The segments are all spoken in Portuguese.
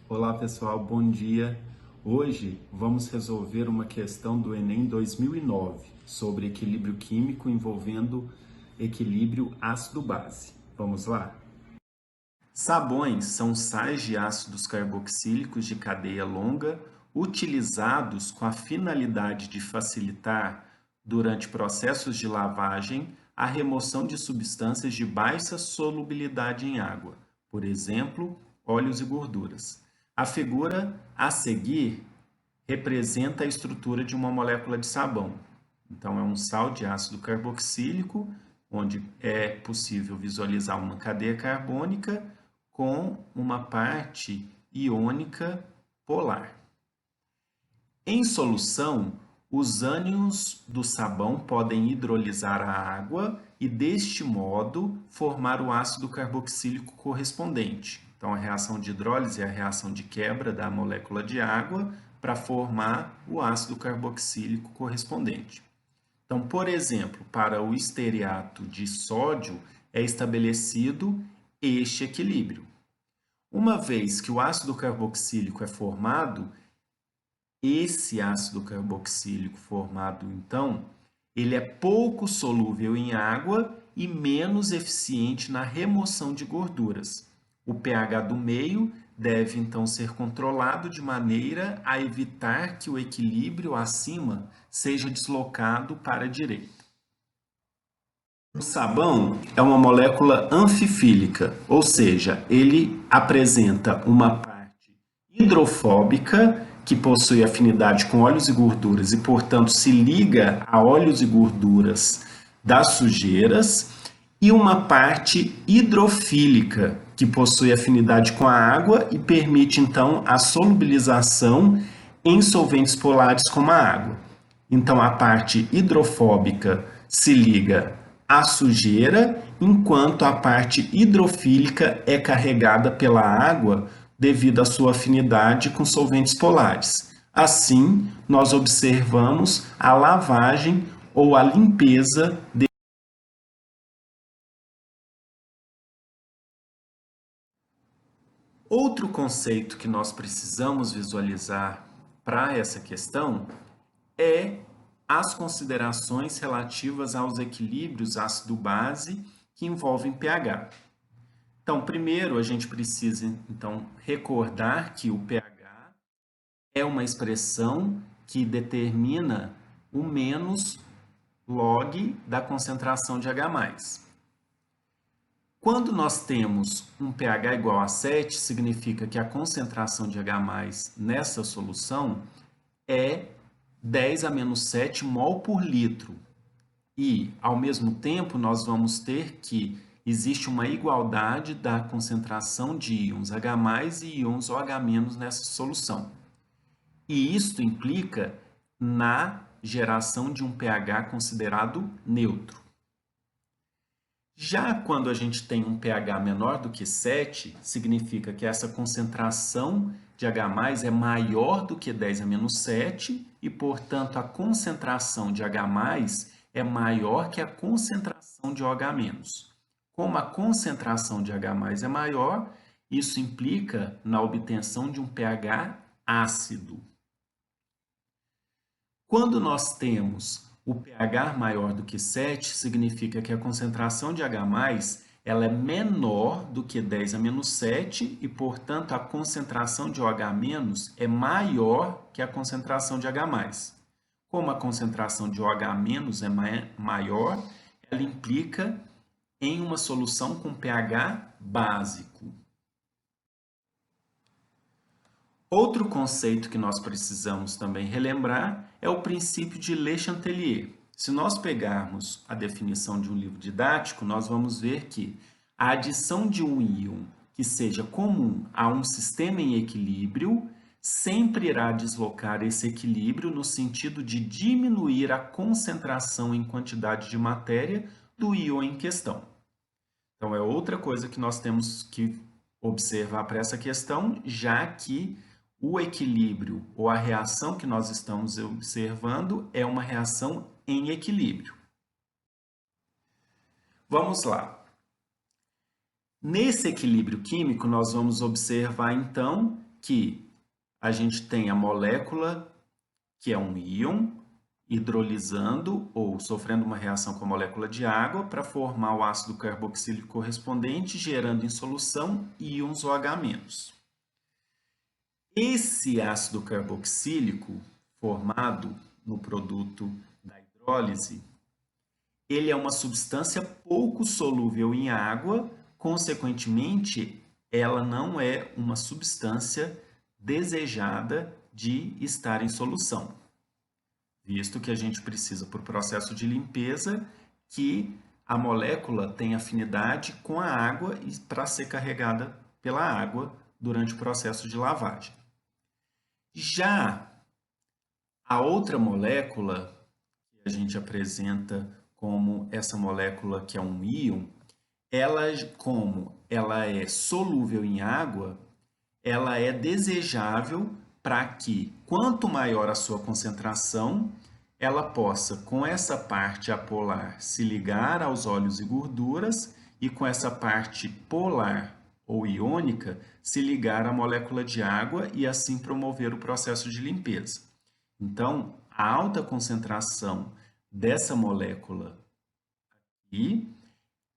Olá pessoal, bom dia. Hoje vamos resolver uma questão do Enem 2009 sobre equilíbrio químico envolvendo equilíbrio ácido-base. Vamos lá? Sabões são sais de ácidos carboxílicos de cadeia longa utilizados com a finalidade de facilitar, durante processos de lavagem, a remoção de substâncias de baixa solubilidade em água, por exemplo, óleos e gorduras. A figura a seguir representa a estrutura de uma molécula de sabão. Então, é um sal de ácido carboxílico, onde é possível visualizar uma cadeia carbônica com uma parte iônica polar. Em solução, os ânions do sabão podem hidrolisar a água e, deste modo, formar o ácido carboxílico correspondente. Então, a reação de hidrólise é a reação de quebra da molécula de água para formar o ácido carboxílico correspondente. Então, por exemplo, para o estearato de sódio é estabelecido este equilíbrio. Uma vez que o ácido carboxílico é formado, esse ácido carboxílico formado, então, ele é pouco solúvel em água e menos eficiente na remoção de gorduras. O pH do meio deve, então, ser controlado de maneira a evitar que o equilíbrio acima seja deslocado para a direita. O sabão é uma molécula anfifílica, ou seja, ele apresenta uma parte hidrofóbica, que possui afinidade com óleos e gorduras e, portanto, se liga a óleos e gorduras das sujeiras, e uma parte hidrofílica, que possui afinidade com a água e permite, então, a solubilização em solventes polares como a água. Então, a parte hidrofóbica se liga à sujeira, enquanto a parte hidrofílica é carregada pela água devido à sua afinidade com solventes polares. Assim, nós observamos a lavagem ou a limpeza de... Outro conceito que nós precisamos visualizar para essa questão é as considerações relativas aos equilíbrios ácido-base que envolvem pH. Então, primeiro, a gente precisa, então, recordar que o pH é uma expressão que determina o menos log da concentração de H+. Quando nós temos um pH igual a 7, significa que a concentração de H+ nessa solução é 10 a menos 7 mol por litro. E, ao mesmo tempo, nós vamos ter que existe uma igualdade da concentração de íons H+ e íons OH- nessa solução. E isto implica na geração de um pH considerado neutro. Já quando a gente tem um pH menor do que 7, significa que essa concentração de H+ é maior do que 10 a menos 7 e, portanto, a concentração de H+ é maior que a concentração de OH-. Como a concentração de H+ é maior, isso implica na obtenção de um pH ácido. Quando nós temos o pH maior do que 7, significa que a concentração de H+ ela é menor do que 10 a menos 7 e, portanto, a concentração de OH- é maior que a concentração de H+. Como a concentração de OH- é maior, ela implica em uma solução com pH básico. Outro conceito que nós precisamos também relembrar é o princípio de Le Chatelier. Se nós pegarmos a definição de um livro didático, nós vamos ver que a adição de um íon que seja comum a um sistema em equilíbrio sempre irá deslocar esse equilíbrio no sentido de diminuir a concentração em quantidade de matéria do íon em questão. Então, é outra coisa que nós temos que observar para essa questão, já que o equilíbrio ou a reação que nós estamos observando é uma reação em equilíbrio. Vamos lá. Nesse equilíbrio químico, nós vamos observar, então, que a gente tem a molécula, que é um íon, hidrolisando ou sofrendo uma reação com a molécula de água para formar o ácido carboxílico correspondente, gerando em solução íons OH-. Esse ácido carboxílico formado no produto da hidrólise, ele é uma substância pouco solúvel em água, consequentemente, ela não é uma substância desejada de estar em solução, visto que a gente precisa, por processo de limpeza, que a molécula tenha afinidade com a água e para ser carregada pela água durante o processo de lavagem. Já a outra molécula, que a gente apresenta como essa molécula que é um íon, como ela é solúvel em água, ela é desejável para que, quanto maior a sua concentração, ela possa, com essa parte apolar, se ligar aos óleos e gorduras e com essa parte polar ou iônica, se ligar à molécula de água e assim promover o processo de limpeza. Então, a alta concentração dessa molécula aqui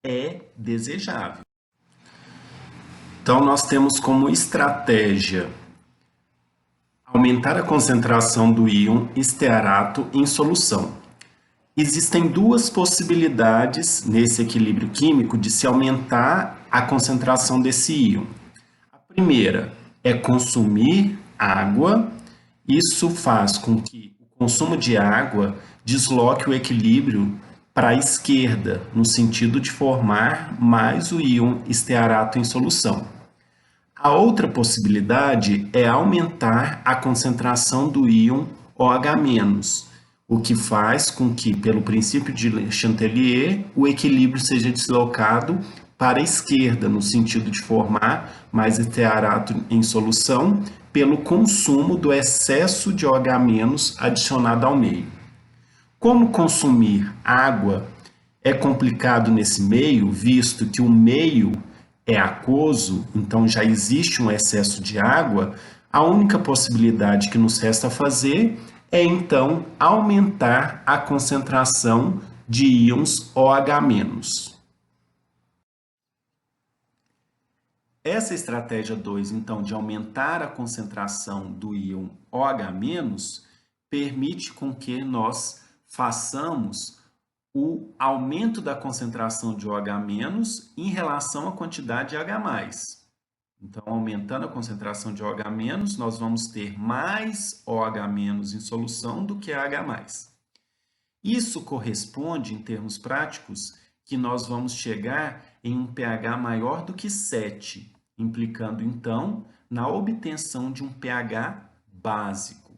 é desejável. Então, nós temos como estratégia aumentar a concentração do íon estearato em solução. Existem duas possibilidades nesse equilíbrio químico de se aumentar a concentração desse íon. A primeira é consumir água. Isso faz com que o consumo de água desloque o equilíbrio para a esquerda, no sentido de formar mais o íon estearato em solução. A outra possibilidade é aumentar a concentração do íon OH-, o que faz com que, pelo princípio de Chantelier, o equilíbrio seja deslocado para a esquerda, no sentido de formar mais estearato em solução, pelo consumo do excesso de OH- adicionado ao meio. Como consumir água é complicado nesse meio, visto que o meio é aquoso, então já existe um excesso de água, a única possibilidade que nos resta fazer é, então, aumentar a concentração de íons OH-. Essa estratégia 2, então, de aumentar a concentração do íon OH-, permite com que nós façamos o aumento da concentração de OH- em relação à quantidade de H+. Então, aumentando a concentração de OH-, nós vamos ter mais OH- em solução do que H+. Isso corresponde, em termos práticos, que nós vamos chegar em um pH maior do que 7, implicando, então, na obtenção de um pH básico.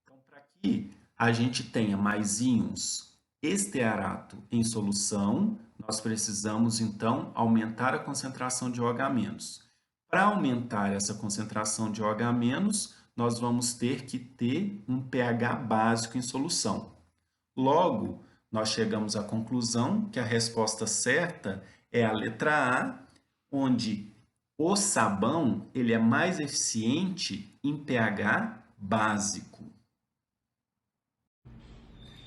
Então, para que a gente tenha mais íons estearato em solução, nós precisamos, então, aumentar a concentração de OH-. Para aumentar essa concentração de OH-, nós vamos ter que ter um pH básico em solução. Logo, nós chegamos à conclusão que a resposta certa é a letra A, onde o sabão ele é mais eficiente em pH básico.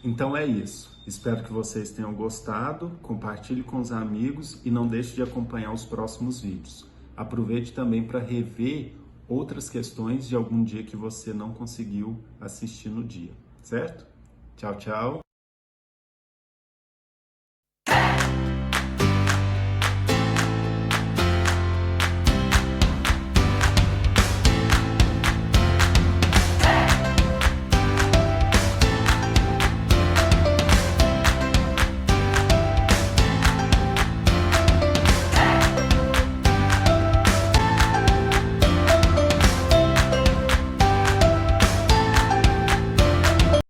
Então é isso. Espero que vocês tenham gostado, compartilhe com os amigos e não deixe de acompanhar os próximos vídeos. Aproveite também para rever outras questões de algum dia que você não conseguiu assistir no dia, certo? Tchau, tchau!